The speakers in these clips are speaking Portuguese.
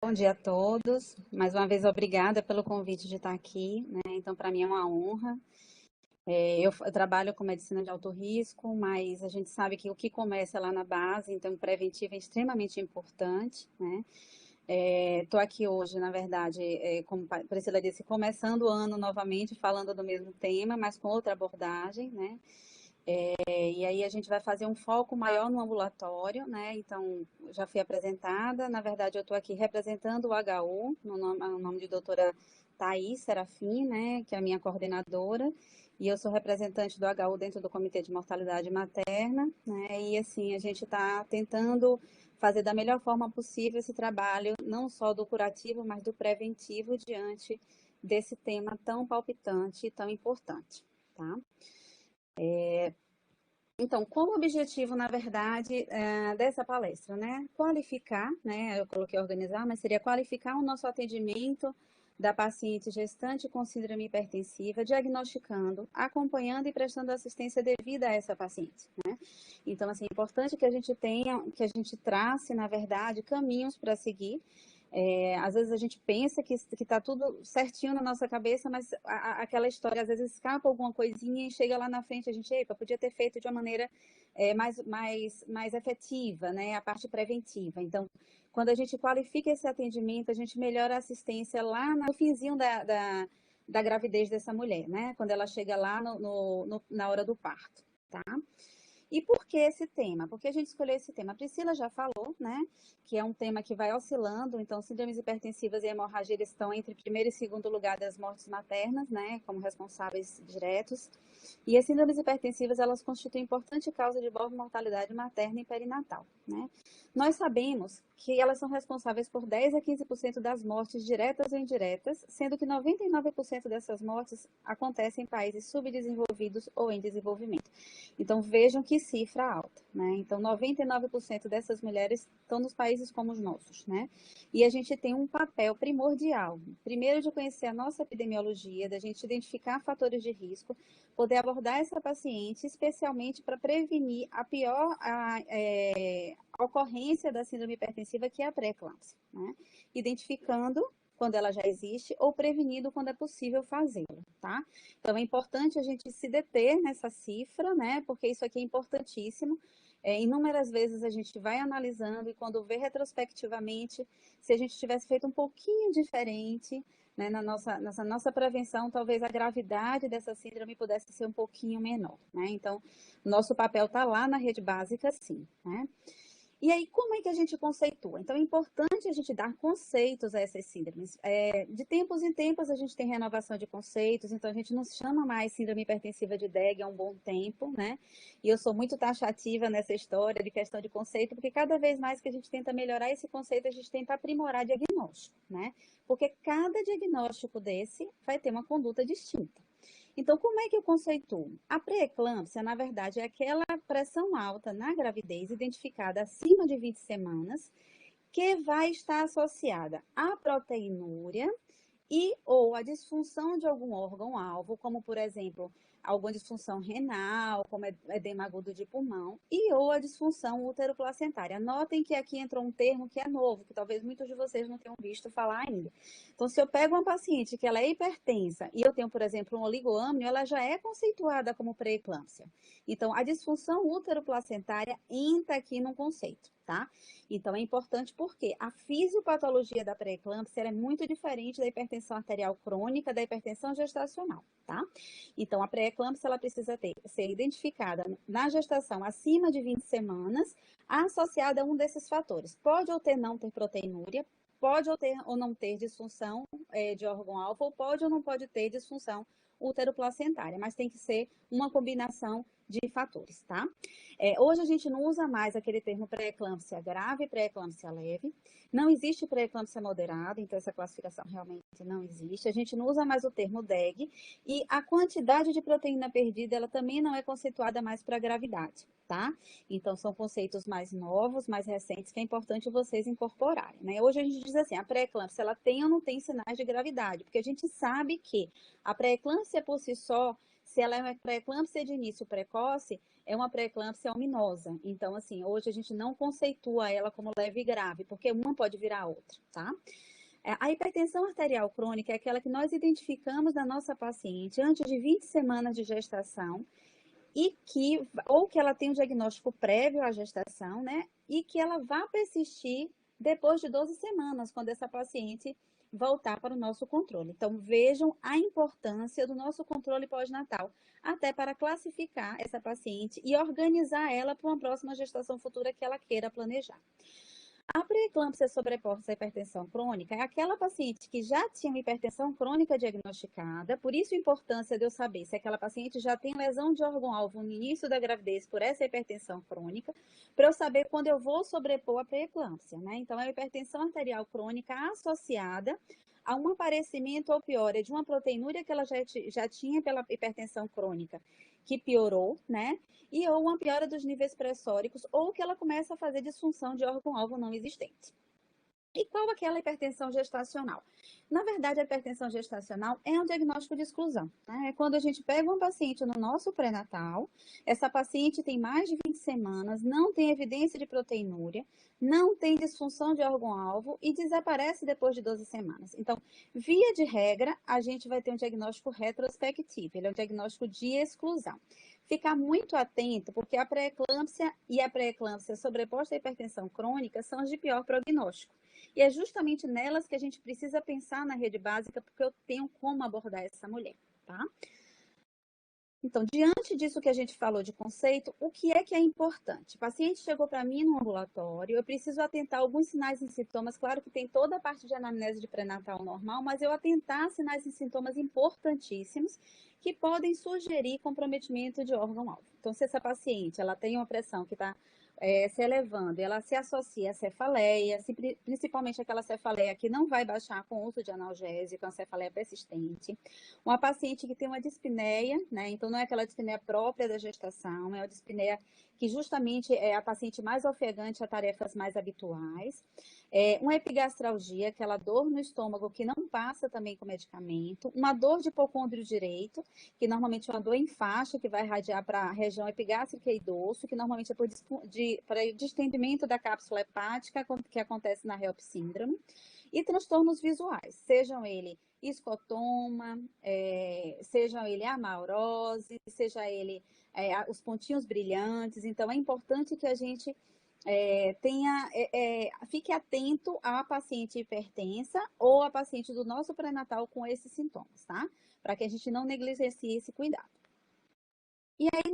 Bom dia a todos. Mais uma vez, obrigada pelo convite de estar aqui, né? Então, para mim é uma honra. Eu trabalho com medicina de alto risco, mas a gente sabe que o que começa lá na base, então, preventivo é extremamente importante, né? Estou aqui hoje, na verdade, como a Priscila disse, começando o ano novamente, falando do mesmo tema, mas com outra abordagem, né? E aí a gente vai fazer um foco maior no ambulatório, né? Então, já fui apresentada. Na verdade, eu estou aqui representando o HU, no nome de doutora Thaís Serafim, né? Que é a minha coordenadora. E eu sou representante do HU dentro do Comitê de Mortalidade Materna, né? E assim, a gente está tentando fazer da melhor forma possível esse trabalho, não só do curativo, mas do preventivo diante desse tema tão palpitante e tão importante, tá? Então, qual o objetivo, na verdade, dessa palestra, né? Qualificar, né? Eu coloquei organizar, mas seria qualificar o nosso atendimento da paciente gestante com síndrome hipertensiva, diagnosticando, acompanhando e prestando assistência devida a essa paciente, né? Então, assim, é importante que a gente tenha, que a gente trace, na verdade, caminhos para seguir. Às vezes a gente pensa que está tudo certinho na nossa cabeça, mas aquela história às vezes escapa alguma coisinha e chega lá na frente a gente, epa, podia ter feito de uma maneira mais efetiva, né? A parte preventiva. Então, quando a gente qualifica esse atendimento, a gente melhora a assistência lá no finzinho da gravidez dessa mulher, né? Quando ela chega lá na hora do parto, tá? E por que esse tema? Porque a gente escolheu esse tema. A Priscila já falou, né, que é um tema que vai oscilando, então síndromes hipertensivas e hemorragia eles estão entre primeiro e segundo lugar das mortes maternas, né, como responsáveis diretos. E as síndromes hipertensivas, elas constituem importante causa de mortalidade materna e perinatal, né? Nós sabemos que elas são responsáveis por 10 a 15% das mortes diretas ou indiretas, sendo que 99% dessas mortes acontecem em países subdesenvolvidos ou em desenvolvimento. Então, vejam que cifra alta, né? Então, 99% dessas mulheres estão nos países como os nossos, né? E a gente tem um papel primordial, primeiro de conhecer a nossa epidemiologia, da gente identificar fatores de risco, poder abordar essa paciente, especialmente para prevenir a pior ocorrência da síndrome hipertensiva, que é a pré-eclâmpsia, né? Identificando quando ela já existe, ou prevenindo quando é possível fazê-lo, tá? Então, é importante a gente se deter nessa cifra, né? Porque isso aqui é importantíssimo. Inúmeras vezes a gente vai analisando e quando vê retrospectivamente, se a gente tivesse feito um pouquinho diferente, né, nessa nossa prevenção, talvez a gravidade dessa síndrome pudesse ser um pouquinho menor, né? Então, nosso papel está lá na rede básica, sim, né? E aí, como é que a gente conceitua? Então, é importante a gente dar conceitos a essas síndromes. De tempos em tempos, a gente tem renovação de conceitos, então a gente não chama mais síndrome hipertensiva de DEG há um bom tempo, né? E eu sou muito taxativa nessa história de questão de conceito, porque cada vez mais que a gente tenta melhorar esse conceito, a gente tenta aprimorar diagnóstico, né? Porque cada diagnóstico desse vai ter uma conduta distinta. Então, como é que eu conceituo? A pré-eclâmpsia, na verdade, é aquela pressão alta na gravidez, identificada acima de 20 semanas, que vai estar associada à proteinúria e ou a disfunção de algum órgão-alvo, como, por exemplo, alguma disfunção renal, como edema agudo de pulmão, e ou a disfunção útero-placentária. Notem que aqui entrou um termo que é novo, que talvez muitos de vocês não tenham visto falar ainda. Então, se eu pego uma paciente que ela é hipertensa e eu tenho, por exemplo, um oligoâmnio, ela já é conceituada como pré-eclâmpsia. Então, a disfunção útero-placentária entra aqui no conceito, tá? Então, é importante porque a fisiopatologia da pré-eclâmpsia é muito diferente da hipertensão arterial crônica, da hipertensão gestacional, tá? Então, a pré-eclâmpsia, ela precisa ser identificada na gestação acima de 20 semanas, associada a um desses fatores. Pode ou não ter proteinúria, pode ou não ter disfunção de órgão-alvo, ou pode ou não pode ter disfunção útero-placentária, mas tem que ser uma combinação de fatores, tá? Hoje a gente não usa mais aquele termo pré-eclâmpsia grave e pré-eclâmpsia leve. Não existe pré-eclâmpsia moderada, então essa classificação realmente não existe. A gente não usa mais o termo DEG e a quantidade de proteína perdida, ela também não é conceituada mais para gravidade, tá? Então são conceitos mais novos, mais recentes, que é importante vocês incorporarem, né? Hoje a gente diz assim, a pré-eclâmpsia, ela tem ou não tem sinais de gravidade, porque a gente sabe que a pré-eclâmpsia por si só, se ela é uma pré-eclâmpsia de início precoce, é uma pré-eclâmpsia ominosa. Então, assim, hoje a gente não conceitua ela como leve e grave, porque uma pode virar a outra, tá? A hipertensão arterial crônica é aquela que nós identificamos na nossa paciente antes de 20 semanas de gestação ou que ela tem um diagnóstico prévio à gestação, né? E que ela vá persistir depois de 12 semanas, quando essa paciente voltar para o nosso controle. Então, vejam a importância do nosso controle pós-natal, até para classificar essa paciente e organizar ela para uma próxima gestação futura que ela queira planejar. A pré-eclâmpsia sobreposta à hipertensão crônica é aquela paciente que já tinha uma hipertensão crônica diagnosticada, por isso a importância de eu saber se aquela paciente já tem lesão de órgão-alvo no início da gravidez por essa hipertensão crônica, para eu saber quando eu vou sobrepor a pré-eclâmpsia, né? Então, é a hipertensão arterial crônica associada a um aparecimento ou piora de uma proteinúria que ela já tinha pela hipertensão crônica, que piorou, né? E ou uma piora dos níveis pressóricos, ou que ela começa a fazer disfunção de órgão-alvo não existente. E qual aquela hipertensão gestacional? Na verdade, a hipertensão gestacional é um diagnóstico de exclusão, né? É quando a gente pega um paciente no nosso pré-natal, essa paciente tem mais de 20 semanas, não tem evidência de proteinúria, não tem disfunção de órgão-alvo e desaparece depois de 12 semanas. Então, via de regra, a gente vai ter um diagnóstico retrospectivo, ele é um diagnóstico de exclusão. Ficar muito atento, porque a pré-eclâmpsia e a pré-eclâmpsia sobreposta à hipertensão crônica são as de pior prognóstico. E é justamente nelas que a gente precisa pensar na rede básica, porque eu tenho como abordar essa mulher, tá? Então, diante disso que a gente falou de conceito, o que é importante? O paciente chegou para mim no ambulatório, eu preciso atentar alguns sinais e sintomas, claro que tem toda a parte de anamnese de pré-natal normal, mas eu atentar sinais e sintomas importantíssimos que podem sugerir comprometimento de órgão-alvo. Então, se essa paciente ela tem uma pressão que está se elevando, ela se associa à cefaleia, principalmente aquela cefaleia que não vai baixar com o uso de analgésico, uma cefaleia persistente. Uma paciente que tem uma dispneia, né? Então não é aquela dispneia própria da gestação, é uma dispneia que justamente é a paciente mais ofegante a tarefas mais habituais. Uma epigastralgia, aquela dor no estômago que não passa também com medicamento. Uma dor de hipocôndrio direito, que normalmente é uma dor em faixa, que vai irradiar para a região epigástrica e dorso, que normalmente é por distendimento da cápsula hepática, que acontece na HELP síndrome. E transtornos visuais, sejam ele escotoma, sejam ele amaurose, seja ele os pontinhos brilhantes. Então, é importante que a gente fique atento à paciente hipertensa ou à paciente do nosso pré-natal com esses sintomas, tá? Para que a gente não negligencie esse cuidado. E aí,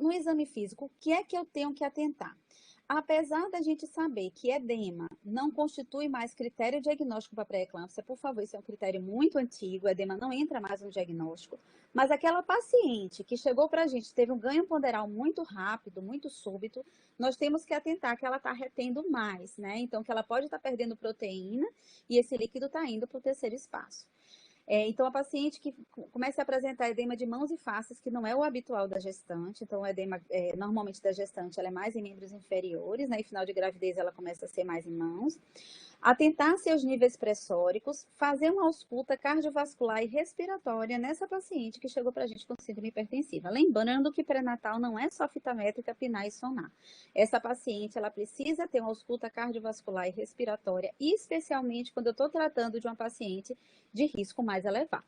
no exame físico, o que é que eu tenho que atentar? Apesar da gente saber que edema não constitui mais critério diagnóstico para pré-eclâmpsia, por favor, isso é um critério muito antigo, edema não entra mais no diagnóstico, mas aquela paciente que chegou para a gente, teve um ganho ponderal muito rápido, muito súbito, nós temos que atentar que ela está retendo mais, né? Então, que ela pode estar perdendo proteína e esse líquido está indo para o terceiro espaço. Então, a paciente que começa a apresentar edema de mãos e faces, que não é o habitual da gestante, então o edema normalmente da gestante ela é mais em membros inferiores, né? E final de gravidez ela começa a ser mais em mãos. Atentar seus níveis pressóricos, fazer uma ausculta cardiovascular e respiratória nessa paciente que chegou para a gente com síndrome hipertensiva. Lembrando que pré-natal não é só fita métrica, PNAR e sonar. Essa paciente, ela precisa ter uma ausculta cardiovascular e respiratória, especialmente quando eu estou tratando de uma paciente de risco mais elevado.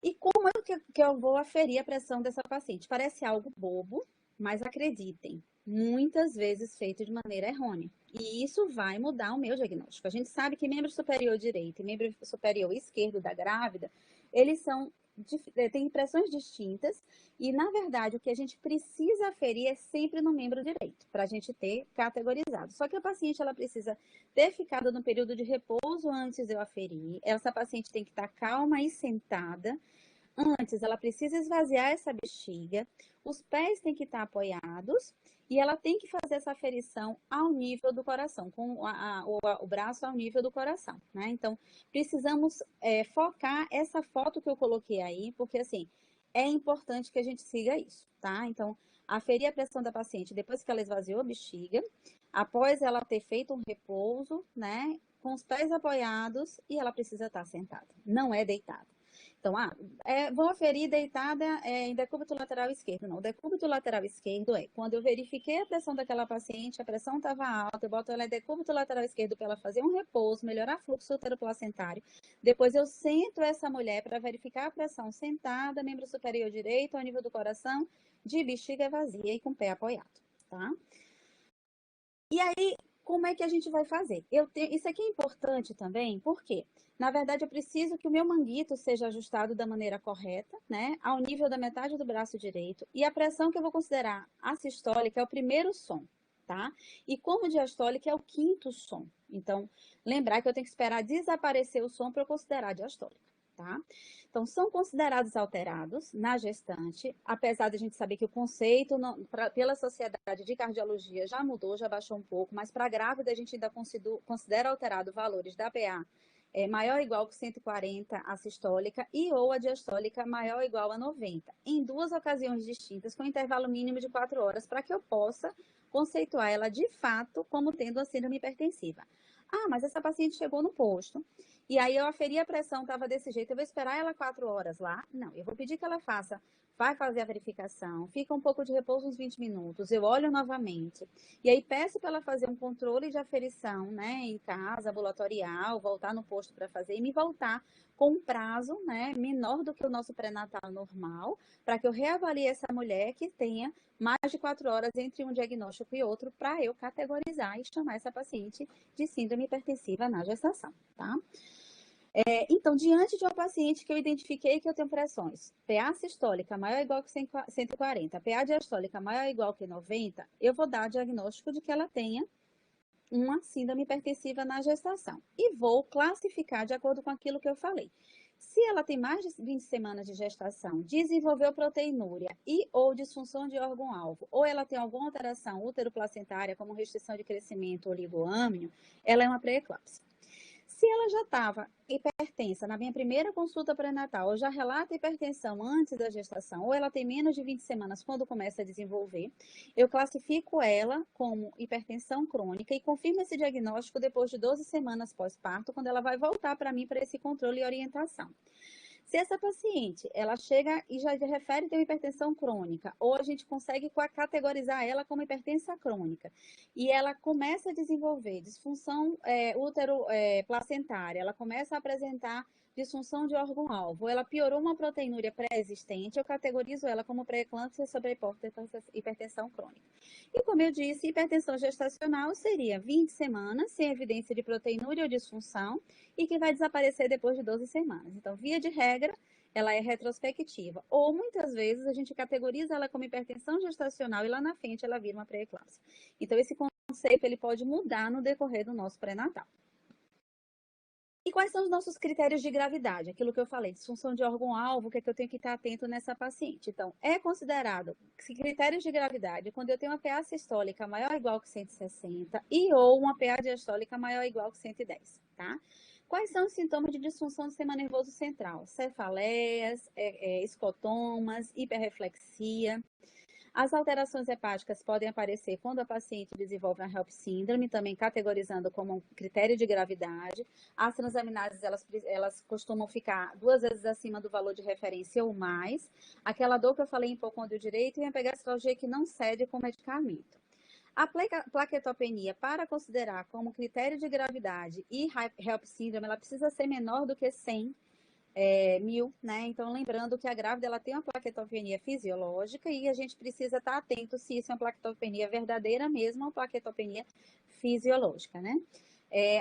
E como é que eu vou aferir a pressão dessa paciente? Parece algo bobo, mas acreditem, muitas vezes feito de maneira errônea. E isso vai mudar o meu diagnóstico. A gente sabe que membro superior direito e membro superior esquerdo da grávida, eles têm pressões distintas e, na verdade, o que a gente precisa aferir é sempre no membro direito, para a gente ter categorizado. Só que a paciente, ela precisa ter ficado no período de repouso antes de eu aferir. Essa paciente tem que estar calma e sentada. Antes, ela precisa esvaziar essa bexiga, os pés têm que estar apoiados e ela tem que fazer essa aferição ao nível do coração, com o braço ao nível do coração, né? Então, precisamos focar essa foto que eu coloquei aí, porque, assim, é importante que a gente siga isso, tá? Então, aferir a pressão da paciente depois que ela esvaziou a bexiga, após ela ter feito um repouso, né? Com os pés apoiados e ela precisa estar sentada, não é deitada. Então, vou aferir deitada em decúbito lateral esquerdo. Não, o decúbito lateral esquerdo é quando eu verifiquei a pressão daquela paciente, a pressão estava alta, eu boto ela em decúbito lateral esquerdo para ela fazer um repouso, melhorar o fluxo uteroplacentário. Depois eu sento essa mulher para verificar a pressão sentada, membro superior direito, ao nível do coração, de bexiga vazia e com o pé apoiado, tá? E aí, como é que a gente vai fazer? Isso aqui é importante também, porque, na verdade, eu preciso que o meu manguito seja ajustado da maneira correta, né? Ao nível da metade do braço direito. E a pressão que eu vou considerar assistólica é o primeiro som, tá? E como diastólica é o quinto som. Então, lembrar que eu tenho que esperar desaparecer o som para eu considerar diastólica, tá? Então, são considerados alterados na gestante, apesar de a gente saber que o conceito, pela Sociedade de Cardiologia, já mudou, já baixou um pouco, mas para a grávida a gente ainda considera alterado valores da PA maior ou igual que 140 a sistólica e ou a diastólica maior ou igual a 90, em duas ocasiões distintas, com intervalo mínimo de 4 horas, para que eu possa conceituar ela de fato como tendo a síndrome hipertensiva. Mas essa paciente chegou no posto, e aí eu aferi a pressão, estava desse jeito, eu vou esperar ela 4 horas lá? Não, eu vou pedir que ela vai fazer a verificação, fica um pouco de repouso uns 20 minutos, eu olho novamente, e aí peço para ela fazer um controle de aferição, né, em casa, ambulatorial, voltar no posto para fazer, e me voltar com um prazo, né, menor do que o nosso pré-natal normal, para que eu reavalie essa mulher que tenha mais de 4 horas entre um diagnóstico e outro, para eu categorizar e chamar essa paciente de síndrome hipertensiva na gestação, tá? Então, diante de uma paciente que eu identifiquei que eu tenho pressões, PA sistólica maior ou igual que 140, PA diastólica maior ou igual que 90, eu vou dar o diagnóstico de que ela tenha uma síndrome hipertensiva na gestação. E vou classificar de acordo com aquilo que eu falei. Se ela tem mais de 20 semanas de gestação, desenvolveu proteinúria e ou disfunção de órgão-alvo, ou ela tem alguma alteração útero-placentária, como restrição de crescimento ou oligoâmnio, ela é uma pré-eclâmpsia. Se ela já estava hipertensa na minha primeira consulta pré-natal, ou já relata hipertensão antes da gestação, ou ela tem menos de 20 semanas quando começa a desenvolver, eu classifico ela como hipertensão crônica e confirmo esse diagnóstico depois de 12 semanas pós-parto, quando ela vai voltar para mim para esse controle e orientação. Se essa paciente, ela chega e já refere ter uma hipertensão crônica, ou a gente consegue categorizar ela como hipertensa crônica, e ela começa a desenvolver disfunção útero-placentária, ela começa a apresentar disfunção de órgão-alvo, ela piorou uma proteinúria pré-existente, eu categorizo ela como pré-eclâmpsia sobre hipertensão crônica. E como eu disse, hipertensão gestacional seria 20 semanas, sem evidência de proteinúria ou disfunção, e que vai desaparecer depois de 12 semanas. Então, via de regra, ela é retrospectiva. Ou, muitas vezes, a gente categoriza ela como hipertensão gestacional e lá na frente ela vira uma pré-eclâmpsia. Então, esse conceito ele pode mudar no decorrer do nosso pré-natal. E quais são os nossos critérios de gravidade? Aquilo que eu falei, disfunção de órgão-alvo, o que é que eu tenho que estar atento nessa paciente? Então, é considerado critérios de gravidade quando eu tenho uma PA sistólica maior ou igual que 160 e ou uma PA diastólica maior ou igual que 110, tá? Quais são os sintomas de disfunção do sistema nervoso central? Cefaleias, escotomas, hiperreflexia. As alterações hepáticas podem aparecer quando a paciente desenvolve a HELP síndrome, também categorizando como um critério de gravidade. As transaminases, elas costumam ficar 2 vezes acima do valor de referência ou mais. Aquela dor que eu falei em hipocôndrio direito e a pegastralgia que não cede com medicamento. A plaquetopenia, para considerar como critério de gravidade e HELP síndrome, ela precisa ser menor do que 100 mil, né? Então, lembrando que a grávida ela tem uma plaquetopenia fisiológica e a gente precisa estar atento se isso é uma plaquetopenia verdadeira mesmo ou uma plaquetopenia fisiológica, né?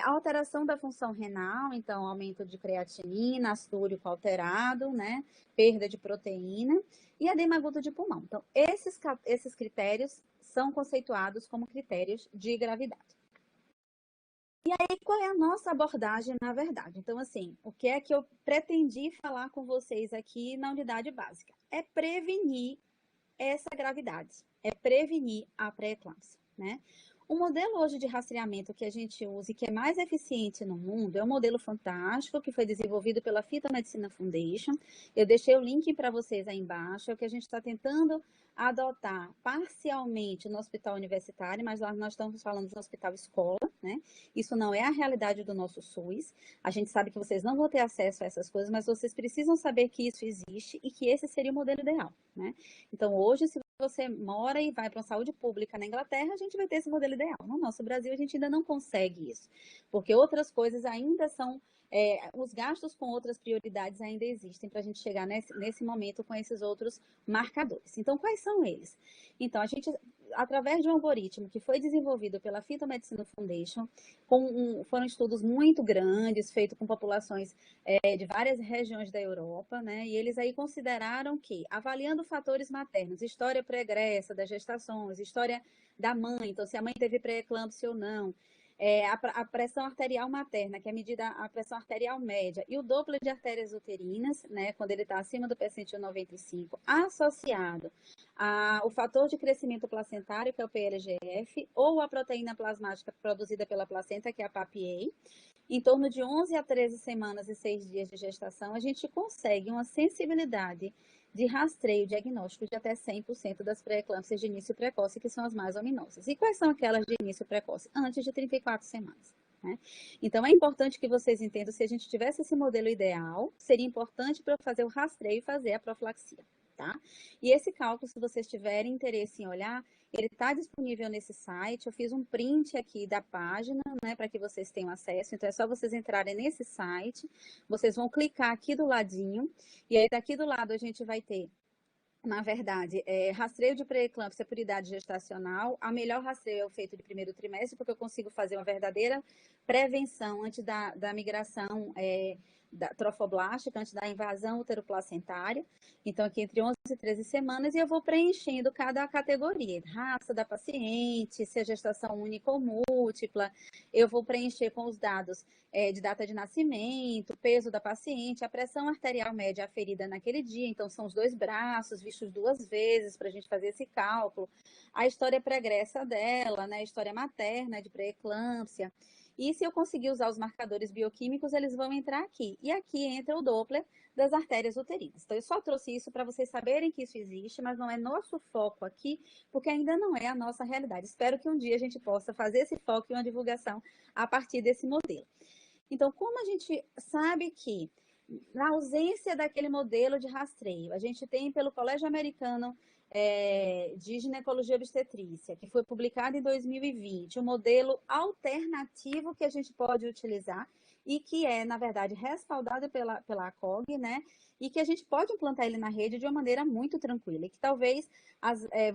A alteração da função renal, então, aumento de creatinina, ácido úrico alterado, né? Perda de proteína e edema agudo de pulmão. Então, esses critérios são conceituados como critérios de gravidade. E aí, qual é a nossa abordagem, na verdade? Então, assim, o que é que eu pretendi falar com vocês aqui na unidade básica? É prevenir essa gravidade, é prevenir a pré-eclâmpsia, né? O modelo hoje de rastreamento que a gente usa e que é mais eficiente no mundo é um modelo fantástico que foi desenvolvido pela Phytomedicina Foundation. Eu deixei o link para vocês aí embaixo, é o que a gente está tentando adotar parcialmente no hospital universitário, mas lá nós estamos falando de um hospital escola, né? Isso não é a realidade do nosso SUS. A gente sabe que vocês não vão ter acesso a essas coisas, mas vocês precisam saber que isso existe e que esse seria o modelo ideal, né? Então, hoje, se você mora e vai para uma saúde pública na Inglaterra, a gente vai ter esse modelo ideal. No nosso Brasil, a gente ainda não consegue isso, porque outras coisas ainda são, os gastos com outras prioridades ainda existem para a gente chegar nesse momento com esses outros marcadores. Então, quais são eles? Então, a gente, através de um algoritmo que foi desenvolvido pela Phytomedicina Foundation, foram estudos muito grandes, feitos com populações de várias regiões da Europa, né? E eles aí consideraram que, avaliando fatores maternos, história pregressa das gestações, história da mãe, então se a mãe teve pré-eclâmpsia ou não, a pressão arterial materna, que é medida a pressão arterial média, e o Doppler de artérias uterinas, né, quando ele está acima do percentil 95, associado ao fator de crescimento placentário, que é o PLGF, ou a proteína plasmática produzida pela placenta, que é a PAPA, em torno de 11 a 13 semanas e 6 dias de gestação, a gente consegue uma sensibilidade de rastreio diagnóstico de até 100% das pré-eclâmpsias de início precoce, que são as mais ominosas. E quais são aquelas de início precoce? Antes de 34 semanas. Né? Então, é importante que vocês entendam, se a gente tivesse esse modelo ideal, seria importante para fazer o rastreio e fazer a profilaxia. Tá? E esse cálculo, se vocês tiverem interesse em olhar, ele está disponível nesse site. Eu fiz um print aqui da página, né, para que vocês tenham acesso. Então, é só vocês entrarem nesse site. Vocês vão clicar aqui do ladinho. E aí, daqui do lado, a gente vai ter, na verdade, rastreio de pré-eclâmpsia por idade gestacional. A melhor rastreio é o feito de primeiro trimestre, porque eu consigo fazer uma verdadeira prevenção antes da migração da trofoblástica, antes da invasão uteroplacentária. Então, aqui entre 11 e 13 semanas, e eu vou preenchendo cada categoria. Raça da paciente, se é gestação única ou múltipla. Eu vou preencher com os dados de data de nascimento, peso da paciente, a pressão arterial média aferida naquele dia. Então, são os dois braços vistos duas vezes para a gente fazer esse cálculo. A história pregressa dela, né? A história materna de pré-eclâmpsia. E se eu conseguir usar os marcadores bioquímicos, eles vão entrar aqui. E aqui entra o Doppler das artérias uterinas. Então, eu só trouxe isso para vocês saberem que isso existe, mas não é nosso foco aqui, porque ainda não é a nossa realidade. Espero que um dia a gente possa fazer esse foco e uma divulgação a partir desse modelo. Então, como a gente sabe que, na ausência daquele modelo de rastreio, a gente tem pelo Colégio Americano de Ginecologia e Obstetrícia, que foi publicado em 2020, um modelo alternativo que a gente pode utilizar e que é, na verdade, respaldado pela ACOG, né? E que a gente pode implantar ele na rede de uma maneira muito tranquila. E que talvez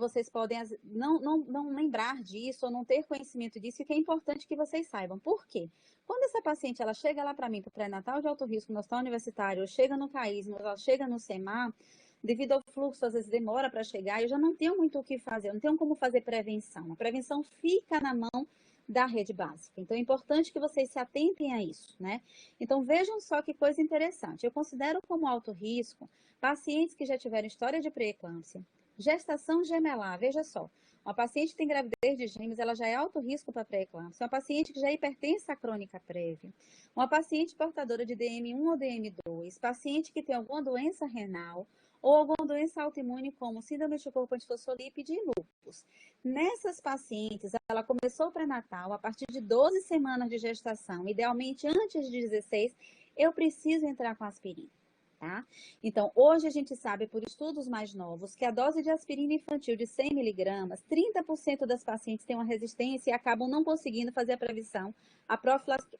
vocês podem não lembrar disso ou não ter conhecimento disso, e que é importante que vocês saibam. Por quê? Quando essa paciente ela chega lá para mim, para o pré-natal de alto risco no hospital universitário, ou chega no CAIS, ou ela chega no SEMAR, devido ao fluxo, às vezes demora para chegar, eu já não tenho muito o que fazer, eu não tenho como fazer prevenção. A prevenção fica na mão da rede básica. Então, é importante que vocês se atentem a isso, né? Então, vejam só que coisa interessante. Eu considero como alto risco pacientes que já tiveram história de pré-eclâmpsia, gestação gemelar, veja só. Uma paciente que tem gravidez de gêmeos, ela já é alto risco para pré-eclâmpsia. Uma paciente que já é hipertensa crônica prévia. Uma paciente portadora de DM1 ou DM2. Paciente que tem alguma doença renal ou alguma doença autoimune como síndrome de corpo antifosfolípide e lúpus. Nessas pacientes, ela começou o pré-natal a partir de 12 semanas de gestação, idealmente antes de 16, eu preciso entrar com aspirina. Tá? Então, hoje a gente sabe por estudos mais novos que a dose de aspirina infantil de 100 miligramas, 30% das pacientes têm uma resistência e acabam não conseguindo fazer a prevenção, a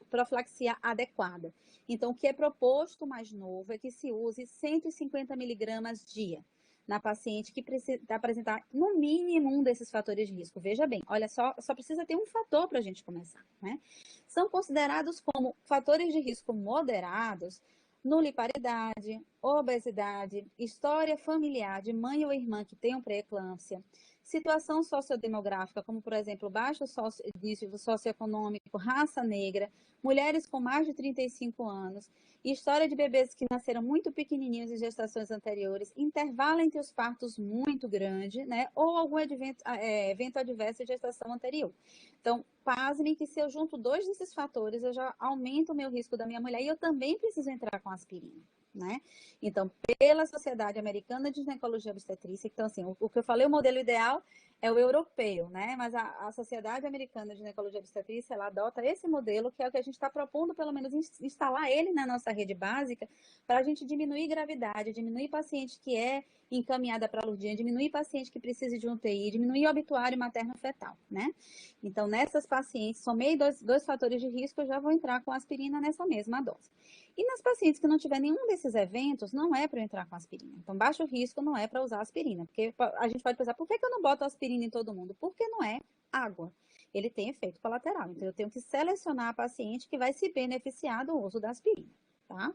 profilaxia adequada. Então, o que é proposto mais novo é que se use 150 miligramas dia na paciente que precisa apresentar no mínimo um desses fatores de risco. Veja bem, olha só precisa ter um fator para a gente começar, né? São considerados como fatores de risco moderados nulliparidade, obesidade, história familiar de mãe ou irmã que tenham pré-eclâmpsia, situação sociodemográfica, como, por exemplo, baixo nível socioeconômico, raça negra, mulheres com mais de 35 anos, história de bebês que nasceram muito pequenininhos em gestações anteriores, intervalo entre os partos muito grande, né? Ou algum evento adverso de gestação anterior. Então, pasmem que se eu junto 2 desses fatores, eu já aumento o meu risco da minha mulher e eu também preciso entrar com aspirina. Né? Então, pela Sociedade Americana de Ginecologia e Obstetrícia, então, assim, o que eu falei, o modelo ideal é o europeu, né? Mas a Sociedade Americana de Ginecologia e Obstetrícia, ela adota esse modelo, que é o que a gente está propondo, pelo menos, instalar ele na nossa rede básica, para a gente diminuir gravidade, diminuir paciente que é encaminhada para a Lourdinha, diminuir paciente que precisa de um UTI, diminuir o obituário materno-fetal, né? Então, nessas pacientes, somei dois fatores de risco, eu já vou entrar com aspirina nessa mesma dose. E nas pacientes que não tiver nenhum desses eventos, não é para eu entrar com aspirina. Então, baixo risco não é para usar aspirina. Porque a gente pode pensar, por que eu não boto aspirina em todo mundo? Porque não é água. Ele tem efeito colateral. Então, eu tenho que selecionar a paciente que vai se beneficiar do uso da aspirina, tá?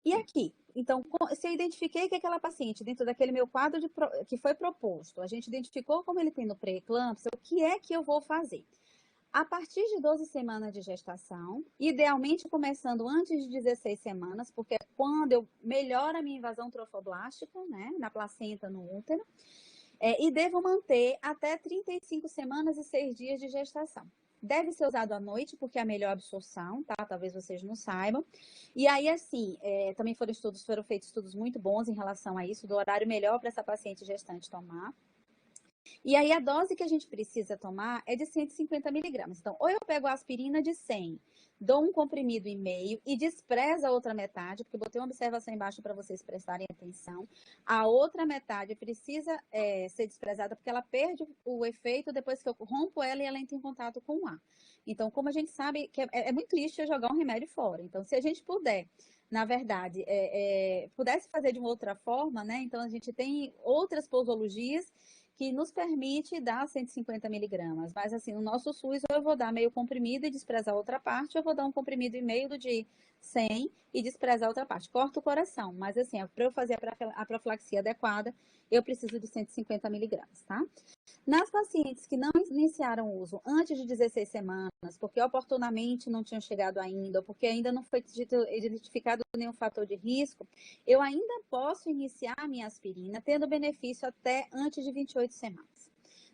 E aqui, então, se eu identifiquei que aquela paciente, dentro daquele meu quadro que foi proposto, a gente identificou como ele tem no pré-eclâmpsia, o que é que eu vou fazer? A partir de 12 semanas de gestação, idealmente começando antes de 16 semanas, porque é quando eu melhoro a minha invasão trofoblástica, né, na placenta, no útero, e devo manter até 35 semanas e 6 dias de gestação. Deve ser usado à noite, porque é a melhor absorção, tá? Talvez vocês não saibam. E aí, assim, também foram feitos estudos muito bons em relação a isso, do horário melhor para essa paciente gestante tomar. E aí, a dose que a gente precisa tomar é de 150 miligramas. Então, ou eu pego a aspirina de 100, dou um comprimido e meio e desprezo a outra metade, porque eu botei uma observação embaixo para vocês prestarem atenção. A outra metade precisa ser desprezada, porque ela perde o efeito depois que eu rompo ela e ela entra em contato com o ar. Então, como a gente sabe, que é muito triste eu jogar um remédio fora. Então, se a gente puder, na verdade, pudesse fazer de uma outra forma, né? Então, a gente tem outras posologias que nos permite dar 150 miligramas. Mas, assim, no nosso SUS, eu vou dar meio comprimido e desprezar a outra parte, eu vou dar um comprimido e meio do de 100 e desprezar a outra parte. Corta o coração, mas, assim, para eu fazer a profilaxia adequada, eu preciso de 150 miligramas, tá? Nas pacientes que não iniciaram o uso antes de 16 semanas, porque oportunamente não tinham chegado ainda, ou porque ainda não foi identificado nenhum fator de risco, eu ainda posso iniciar a minha aspirina tendo benefício até antes de 28 semanas.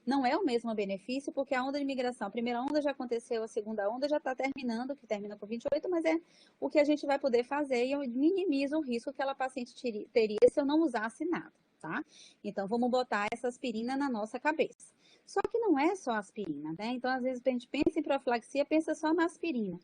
Não é o mesmo benefício, porque a onda de migração, a primeira onda já aconteceu, a segunda onda já está terminando, que termina com 28, mas é o que a gente vai poder fazer e eu minimizo o risco que aquela paciente teria se eu não usasse nada. Tá? Então, vamos botar essa aspirina na nossa cabeça. Só que não é só aspirina, né? Então, às vezes, a gente pensa em profilaxia, pensa só na aspirina.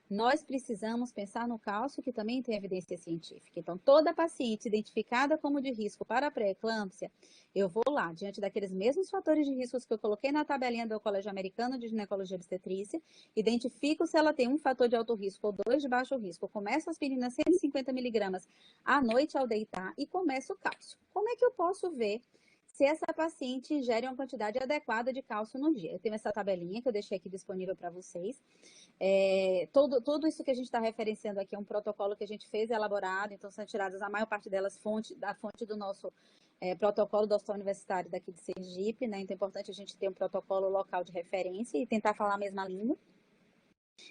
Nós precisamos pensar no cálcio, que também tem evidência científica. Então, toda paciente identificada como de risco para a pré-eclâmpsia, eu vou lá, diante daqueles mesmos fatores de risco que eu coloquei na tabelinha do Colégio Americano de Ginecologia e Obstetrícia, identifico se ela tem um fator de alto risco ou 2 de baixo risco. Começo a aspirina 150 miligramas à noite ao deitar e começo o cálcio. Como é que eu posso ver se essa paciente ingere uma quantidade adequada de cálcio no dia? Eu tenho essa tabelinha que eu deixei aqui disponível para vocês. Tudo isso que a gente está referenciando aqui é um protocolo que a gente fez elaborado, então são tiradas a maior parte delas da fonte do nosso protocolo do Hospital Universitário daqui de Sergipe, né? Então é importante a gente ter um protocolo local de referência e tentar falar a mesma língua.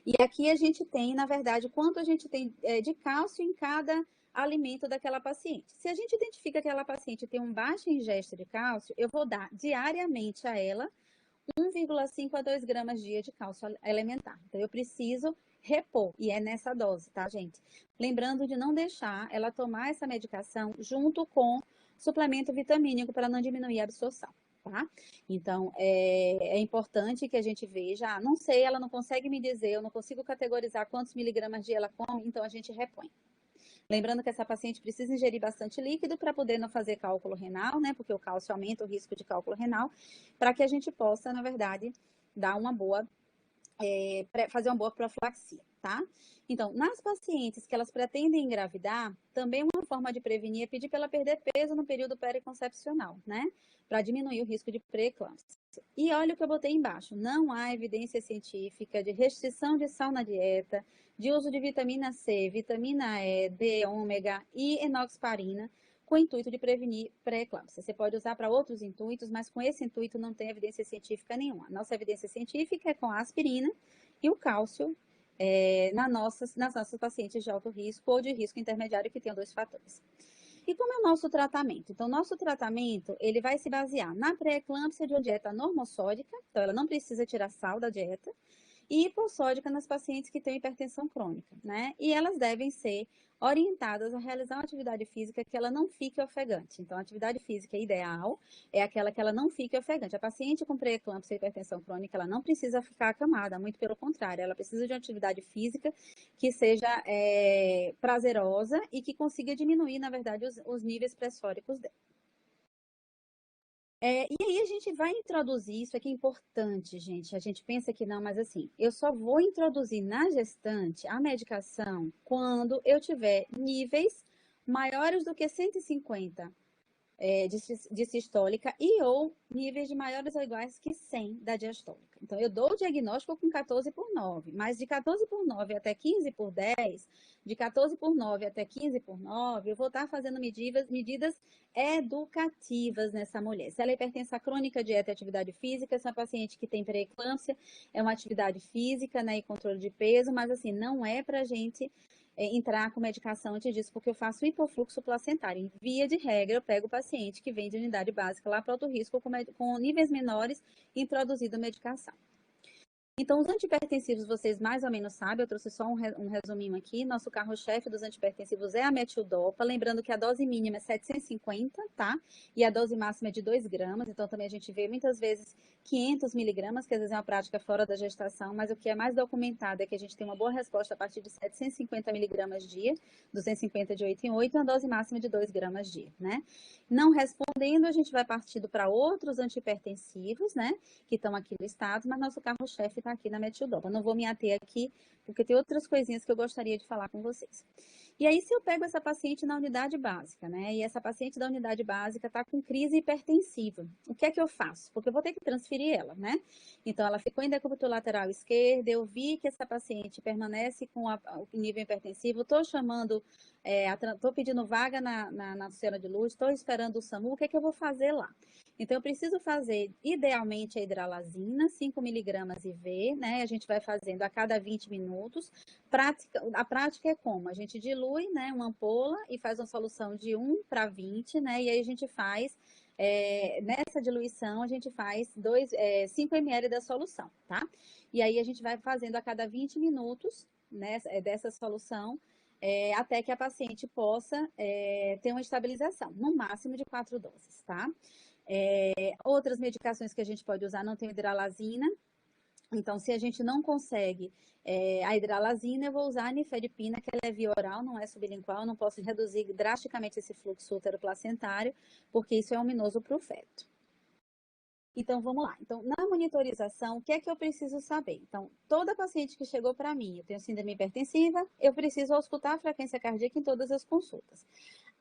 E aqui a gente tem, na verdade, quanto a gente tem de cálcio em cada alimento daquela paciente. Se a gente identifica que aquela paciente tem um baixo ingesta de cálcio, eu vou dar diariamente a ela 1,5 a 2 gramas dia de cálcio elementar. Então, eu preciso repor, e é nessa dose, tá, gente? Lembrando de não deixar ela tomar essa medicação junto com suplemento vitamínico para não diminuir a absorção, tá? Então, é importante que a gente veja, não sei, ela não consegue me dizer, eu não consigo categorizar quantos miligramas dia ela come, então a gente repõe. Lembrando que essa paciente precisa ingerir bastante líquido para poder não fazer cálculo renal, né? Porque o cálcio aumenta o risco de cálculo renal, para que a gente possa, na verdade, dar uma boa, fazer uma boa profilaxia, tá? Então, nas pacientes que elas pretendem engravidar, também uma forma de prevenir é pedir para ela perder peso no período periconcepcional, né? Para diminuir o risco de pré-eclâmpsia. E olha o que eu botei embaixo, não há evidência científica de restrição de sal na dieta, de uso de vitamina C, vitamina E, D, ômega e enoxaparina com o intuito de prevenir pré-eclâmpsia. Você pode usar para outros intuitos, mas com esse intuito não tem evidência científica nenhuma. Nossa evidência científica é com a aspirina e o cálcio nas nossas pacientes de alto risco ou de risco intermediário que tenham 2 fatores. E como é o nosso tratamento? Então, nosso tratamento, ele vai se basear na pré-eclâmpsia de uma dieta normossódica, então ela não precisa tirar sal da dieta, e hipossódica nas pacientes que têm hipertensão crônica, né? E elas devem ser orientadas a realizar uma atividade física que ela não fique ofegante. Então, a atividade física ideal é aquela que ela não fique ofegante. A paciente com pré-eclâmpsia e hipertensão crônica, ela não precisa ficar acamada, muito pelo contrário, ela precisa de uma atividade física que seja prazerosa e que consiga diminuir, na verdade, os níveis pressóricos dela. E aí a gente vai introduzir, isso aqui é importante, gente, a gente pensa que não, mas assim, eu só vou introduzir na gestante a medicação quando eu tiver níveis maiores do que 150 de sistólica e ou níveis de maiores ou iguais que 100 da diastólica. Então, eu dou o diagnóstico com 14/9, mas de 14/9 até 15/10, de 14/9 até 15/9, eu vou estar fazendo medidas educativas nessa mulher. Se ela é hipertensa crônica, dieta e atividade física, se é uma paciente que tem pré-eclâmpsia, é uma atividade física, né, e controle de peso, mas assim, não é pra gente entrar com medicação antes disso, porque eu faço hipofluxo placentário. Em via de regra, eu pego o paciente que vem de unidade básica lá para alto risco com níveis menores, introduzido medicação. Então, os antihipertensivos, vocês mais ou menos sabem, eu trouxe só um resuminho aqui. Nosso carro-chefe dos antihipertensivos é a metildopa, lembrando que a dose mínima é 750, tá? E a dose máxima é de 2 gramas, então também a gente vê muitas vezes 500 miligramas, que às vezes é uma prática fora da gestação, mas o que é mais documentado é que a gente tem uma boa resposta a partir de 750 miligramas dia, 250 de 8 em 8, e uma dose máxima de 2 gramas dia, né? Não respondendo, a gente vai partindo para outros antihipertensivos, né? Que estão aqui listados, mas nosso carro-chefe está aqui na metildopa. Não vou me ater aqui, porque tem outras coisinhas que eu gostaria de falar com vocês. E aí, se eu pego essa paciente na unidade básica, né? E essa paciente da unidade básica está com crise hipertensiva, o que é que eu faço? Porque eu vou ter que transferir ela, né? Então, ela ficou em decúbito lateral esquerda, eu vi que essa paciente permanece com o nível hipertensivo, estou chamando, estou pedindo vaga na cena de luz, estou esperando o SAMU, o que é que eu vou fazer lá? Então, eu preciso fazer, idealmente, a hidralazina, 5 miligramas IV, né? A gente vai fazendo a cada 20 minutos. A prática é como? A gente dilui, né, uma ampola e faz uma solução de 1/20, né? E aí a gente faz, nessa diluição, a gente faz 5 ml da solução, tá? E aí a gente vai fazendo a cada 20 minutos, né, dessa solução, até que a paciente possa ter uma estabilização, no máximo de 4 doses, tá? Outras medicações que a gente pode usar não tem hidralazina. Então, se a gente não consegue a hidralazina, eu vou usar a nifedipina, que ela é via oral, não é sublingual, não posso reduzir drasticamente esse fluxo útero-placentário, porque isso é ominoso para o feto. Então, vamos lá. Então, na monitorização, o que é que eu preciso saber? Então, toda paciente que chegou para mim, eu tenho síndrome hipertensiva, eu preciso auscultar a frequência cardíaca em todas as consultas.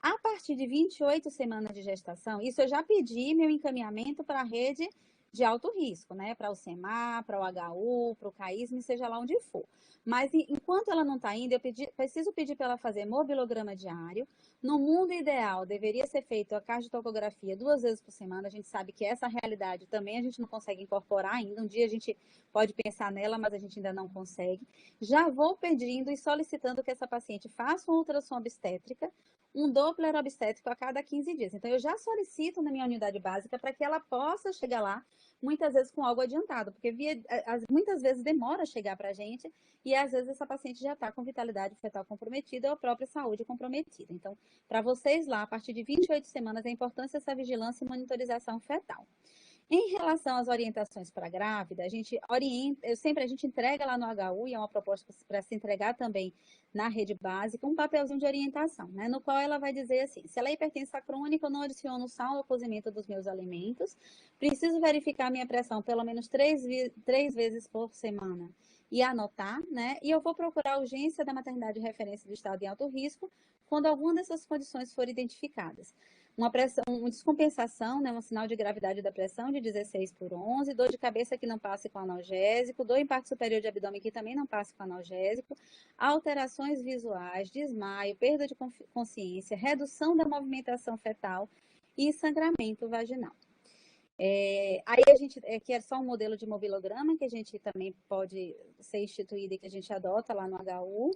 A partir de 28 semanas de gestação, isso eu já pedi meu encaminhamento para a rede de alto risco, né? Para o SEMAR, para o HU, para o CAISM, seja lá onde for. Mas enquanto ela não está indo, eu preciso pedir para ela fazer mobilograma diário. No mundo ideal, deveria ser feito a cardiotocografia 2 vezes por semana. A gente sabe que essa realidade também a gente não consegue incorporar ainda. Um dia a gente pode pensar nela, mas a gente ainda não consegue. Já vou pedindo e solicitando que essa paciente faça uma ultrassom obstétrica, um Doppler obstétrico a cada 15 dias. Então, eu já solicito na minha unidade básica para que ela possa chegar lá, muitas vezes com algo adiantado, porque muitas vezes demora a chegar para a gente e às vezes essa paciente já está com vitalidade fetal comprometida ou a própria saúde comprometida. Então, para vocês lá, a partir de 28 semanas, é importante essa vigilância e monitorização fetal. Em relação às orientações para grávida, a gente entrega lá no HU, e é uma proposta para se entregar também na rede básica, um papelzinho de orientação, né? No qual ela vai dizer assim, se ela é hipertensa crônica, eu não adiciono sal ao cozimento dos meus alimentos, preciso verificar minha pressão pelo menos 3 vezes por semana e anotar, né? E eu vou procurar a urgência da maternidade de referência do estado em alto risco quando alguma dessas condições for identificadas. uma pressão, uma descompensação, né, um sinal de gravidade da pressão de 16/11, dor de cabeça que não passe com analgésico, dor em parte superior de abdômen que também não passe com analgésico, alterações visuais, desmaio, perda de consciência, redução da movimentação fetal e sangramento vaginal. Aí a gente, aqui é só um modelo de mobilograma que a gente também pode ser instituído e que a gente adota lá no HU.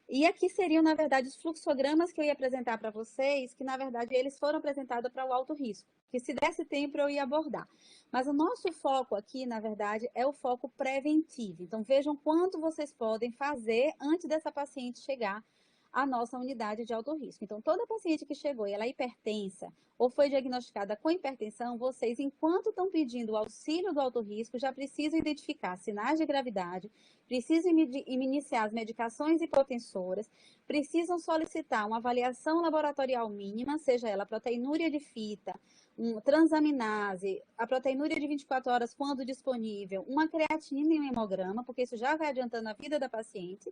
E aqui seriam, na verdade, os fluxogramas que eu ia apresentar para vocês, que, na verdade, eles foram apresentados para o alto risco, que se desse tempo eu ia abordar. Mas o nosso foco aqui, na verdade, é o foco preventivo. Então, vejam quanto vocês podem fazer antes dessa paciente chegar à nossa unidade de alto risco. Então, toda paciente que chegou e ela é hipertensa ou foi diagnosticada com hipertensão, vocês, enquanto estão pedindo o auxílio do alto risco, já precisam identificar sinais de gravidade, precisam iniciar as medicações hipotensoras, precisam solicitar uma avaliação laboratorial mínima, seja ela proteinúria de fita, transaminase, a proteinúria de 24 horas quando disponível, uma creatina e um hemograma, porque isso já vai adiantando a vida da paciente,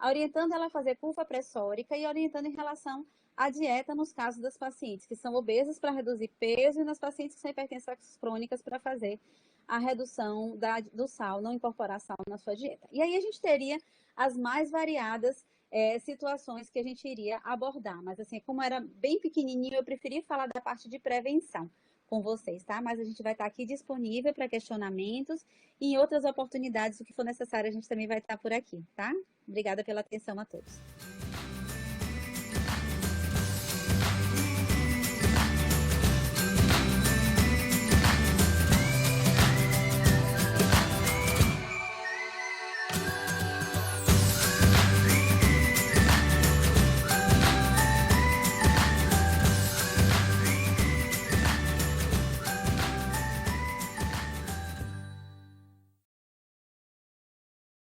orientando ela a fazer curva pressórica e orientando em relação à dieta nos casos das pacientes que são obesas para reduzir peso e nas pacientes que são hipertensas crônicas para fazer a redução do sal, não incorporar sal na sua dieta. E aí a gente teria as mais variadas situações que a gente iria abordar. Mas assim, como era bem pequenininho, eu preferi falar da parte de prevenção com vocês, tá? Mas a gente vai estar aqui disponível para questionamentos e em outras oportunidades, o que for necessário, a gente também vai estar por aqui, tá? Obrigada pela atenção a todos.